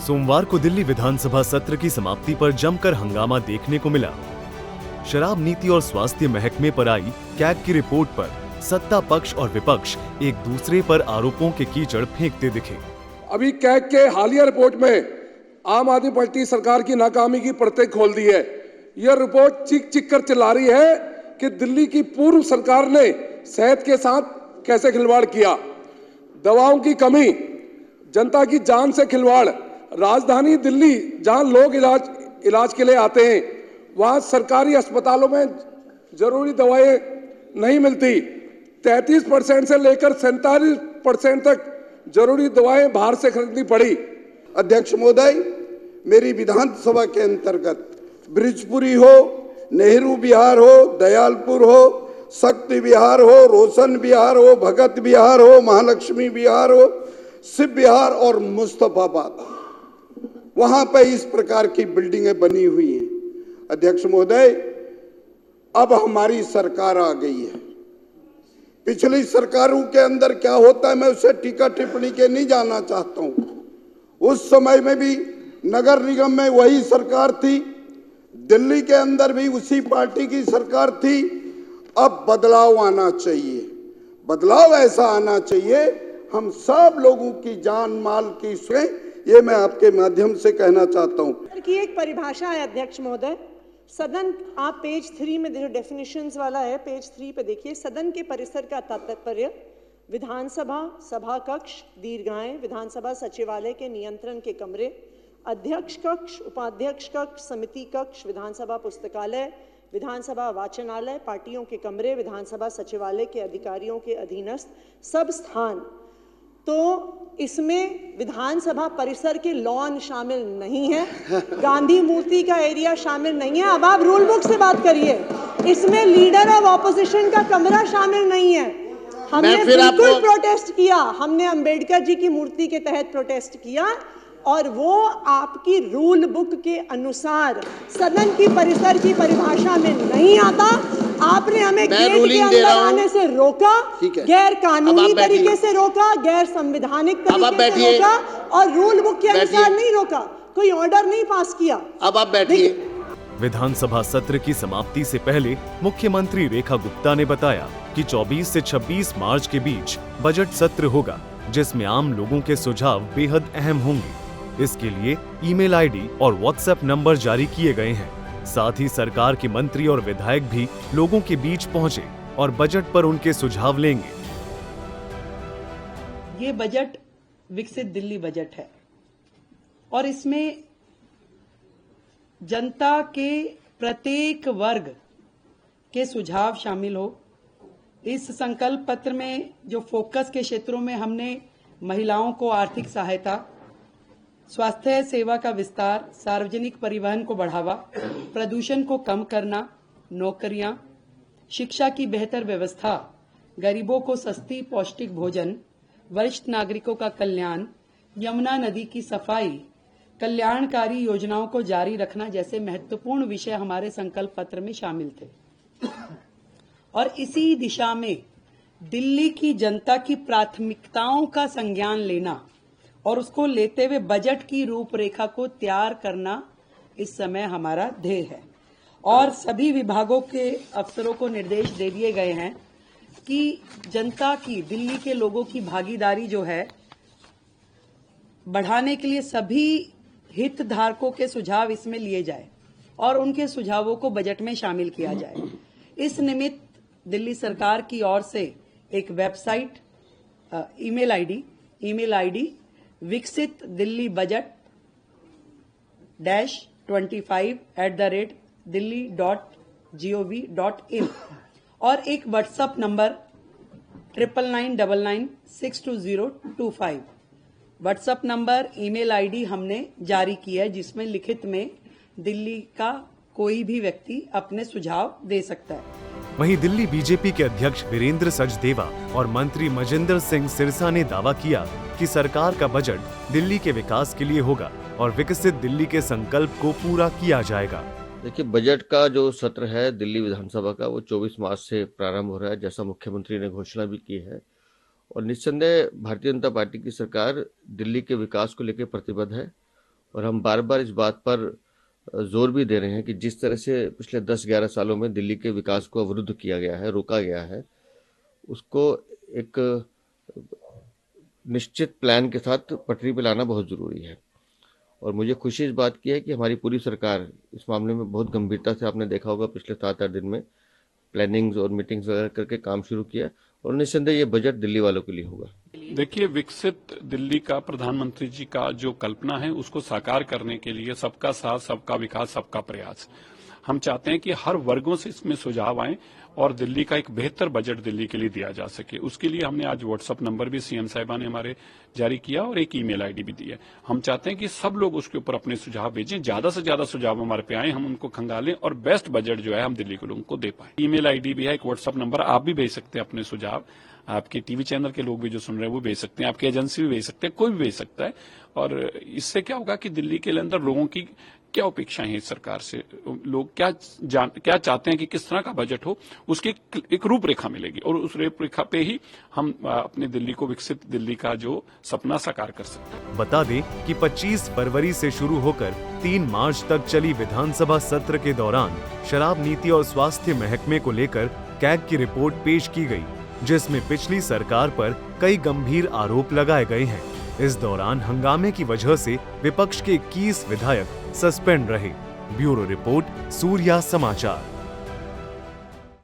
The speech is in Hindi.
सोमवार को दिल्ली विधानसभा सत्र की समाप्ति पर जमकर हंगामा देखने को मिला। शराब नीति और स्वास्थ्य महकमे पर आई कैग की रिपोर्ट पर सत्ता पक्ष और विपक्ष एक दूसरे पर आरोपों के कीचड़ फेंकते दिखे। अभी कैग के हालिया रिपोर्ट में आम आदमी पार्टी सरकार की नाकामी की परतें खोल दी है। यह रिपोर्ट चीख चीख कर चिल्ला रही है कि दिल्ली की पूर्व सरकार ने सेहत के साथ कैसे खिलवाड़ किया। दवाओं की कमी, जनता की जान से खिलवाड़। राजधानी दिल्ली जहां लोग इलाज के लिए आते हैं, वहां सरकारी अस्पतालों में जरूरी दवाएं नहीं मिलती। 33% से लेकर 47% तक जरूरी दवाएं बाहर से खरीदनी पड़ी। अध्यक्ष महोदय, मेरी विधानसभा के अंतर्गत ब्रिजपुरी हो, नेहरू विहार हो, दयालपुर हो, शक्ति विहार हो, रोशन विहार हो, भगत विहार हो, महालक्ष्मी विहार हो, शिव विहार और मुस्तफाबाद, वहां पर इस प्रकार की बिल्डिंगें बनी हुई हैं। अध्यक्ष महोदय, अब हमारी सरकार आ गई है। पिछली सरकारों के अंदर क्या होता है मैं उसे टीका टिप्पणी के नहीं जाना चाहता हूं। उस समय में भी नगर निगम में वही सरकार थी, दिल्ली के अंदर भी उसी पार्टी की सरकार थी। अब बदलाव आना चाहिए, बदलाव ऐसा आना चाहिए हम सब लोगों की जान माल की सुने, ये मैं आपके माध्यम से कहना चाहता हूं। की एक परिभाषा है अध्यक्ष महोदय, सदन, आप पेज 3 में जो डेफिनेशंस वाला है, पेज 3 पे देखिए, सदन के परिसर का तात्पर्य विधानसभा सभा कक्ष, दीर्घाएं, विधानसभा सचिवालय के नियंत्रण के कमरे, अध्यक्ष कक्ष, उपाध्यक्ष कक्ष, समिति कक्ष, विधानसभा पुस्तकालय, विधानसभा वाचनालय, पार्टियों के कमरे, विधानसभा सचिवालय के अधिकारियों के अधीनस्थ सब स्थान। तो इसमें विधानसभा परिसर के लॉन शामिल नहीं है, गांधी मूर्ति का एरिया शामिल नहीं है। अब आप रूल बुक से बात करिए। इसमें लीडर ऑफ ऑपोजिशन का कमरा शामिल नहीं है। हमने बिल्कुल प्रोटेस्ट किया, हमने अंबेडकर जी की मूर्ति के तहत प्रोटेस्ट किया और वो आपकी रूल बुक के अनुसार सदन की परिसर की परिभाषा में नहीं आता। आपने हमें गेट के अंदर आने से रोका, गैर कानूनी तरीके से रोका, गैर संवैधानिक तरीके से रोका और रूल बुक के अनुसार नहीं रोका, कोई ऑर्डर नहीं पास किया। अब आप बैठिए। विधानसभा सत्र की समाप्ति से पहले मुख्यमंत्री रेखा गुप्ता ने बताया कि 24 से 26 मार्च के बीच बजट सत्र होगा, जिसमें आम लोगों के सुझाव बेहद अहम होंगे। इसके लिए ईमेल आईडी और व्हाट्सएप नंबर जारी किए गए हैं। साथ ही सरकार के मंत्री और विधायक भी लोगों के बीच पहुंचे और बजट पर उनके सुझाव लेंगे। ये बजट विकसित दिल्ली बजट है और इसमें जनता के प्रत्येक वर्ग के सुझाव शामिल हो। इस संकल्प पत्र में जो फोकस के क्षेत्रों में हमने महिलाओं को आर्थिक सहायता, स्वास्थ्य सेवा का विस्तार, सार्वजनिक परिवहन को बढ़ावा, प्रदूषण को कम करना, नौकरियां, शिक्षा की बेहतर व्यवस्था, गरीबों को सस्ती पौष्टिक भोजन, वरिष्ठ नागरिकों का कल्याण, यमुना नदी की सफाई, कल्याणकारी योजनाओं को जारी रखना जैसे महत्वपूर्ण विषय हमारे संकल्प पत्र में शामिल थे। और इसी दिशा में दिल्ली की जनता की प्राथमिकताओं का संज्ञान लेना और उसको लेते हुए बजट की रूपरेखा को तैयार करना इस समय हमारा ध्येय है। और सभी विभागों के अफसरों को निर्देश दे दिए गए हैं कि जनता की, दिल्ली के लोगों की भागीदारी जो है बढ़ाने के लिए सभी हितधारकों के सुझाव इसमें लिए जाए और उनके सुझावों को बजट में शामिल किया जाए। इस निमित्त दिल्ली सरकार की ओर से एक वेबसाइट, ईमेल आईडी विकसित दिल्ली बजट -25@delhi.gov.in और एक WhatsApp number 9999962025 WhatsApp number, email ID हमने जारी की है, जिसमें लिखित में दिल्ली का कोई भी व्यक्ति अपने सुझाव दे सकता है। वहीं दिल्ली बीजेपी के अध्यक्ष वीरेंद्र सचदेवा और मंत्री मजिंदर सिंह सिरसा ने दावा किया कि सरकार का बजट दिल्ली के विकास के लिए होगा और विकसित दिल्ली के संकल्प को पूरा किया जाएगा। देखिए, बजट का जो सत्र है दिल्ली विधानसभा का, वो 24 मार्च से प्रारंभ हो रहा है, जैसा मुख्यमंत्री ने घोषणा भी की है। और निस्संदेह भारतीय जनता पार्टी की सरकार दिल्ली के विकास को लेकर प्रतिबद्ध है और हम बार बार इस बात पर जोर भी दे रहे हैं कि जिस तरह से पिछले 10-11 सालों में दिल्ली के विकास को अवरुद्ध किया गया है, रोका गया है, उसको एक निश्चित प्लान के साथ पटरी पर लाना बहुत ज़रूरी है। और मुझे खुशी इस बात की है कि हमारी पूरी सरकार इस मामले में बहुत गंभीरता से, आपने देखा होगा पिछले 7-8 दिन में प्लानिंग्स और मीटिंग्स वगैरह करके काम शुरू किया, और निस्संदेह ये बजट दिल्ली वालों के लिए होगा। देखिए, विकसित दिल्ली का प्रधानमंत्री जी का जो कल्पना है उसको साकार करने के लिए सबका साथ, सबका विकास, सबका प्रयास। हम चाहते हैं कि हर वर्गों से इसमें सुझाव आए और दिल्ली का एक बेहतर बजट दिल्ली के लिए दिया जा सके। उसके लिए हमने आज व्हाट्सएप नंबर भी सीएम साहिबा ने हमारे जारी किया और एक ईमेल आईडी भी दी है। हम चाहते हैं कि सब लोग उसके ऊपर अपने सुझाव भेजें, ज्यादा से ज्यादा सुझाव हमारे पे आए, हम उनको खंगालें और बेस्ट बजट जो है हम दिल्ली के लोगों को दे पाए। ईमेल आईडी भी है, एक व्हाट्सएप नंबर, आप भी भेज सकते हैं अपने सुझाव। आपके टीवी चैनल के लोग भी जो सुन रहे हैं वो भेज सकते हैं, आपकी एजेंसी भी भेज सकते हैं, कोई भी भेज सकता है। और इससे क्या होगा कि दिल्ली के अंदर लोगों की क्या अपेक्षाएं हैं सरकार से, लोग क्या चाहते हैं कि किस तरह का बजट हो, उसकी एक रूपरेखा मिलेगी और उस रूपरेखा पे ही हम अपने दिल्ली को, विकसित दिल्ली का जो सपना साकार कर सकते हैं। बता दें कि 25 फरवरी से शुरू होकर 3 मार्च तक चली विधानसभा सत्र के दौरान शराब नीति और स्वास्थ्य महकमे को लेकर कैग की रिपोर्ट पेश की गई, जिसमें पिछली सरकार पर कई गंभीर आरोप लगाए गए हैं। इस दौरान हंगामे की वजह से विपक्ष के 21 विधायक सस्पेंड रहे। ब्यूरो रिपोर्ट, सूर्या समाचार।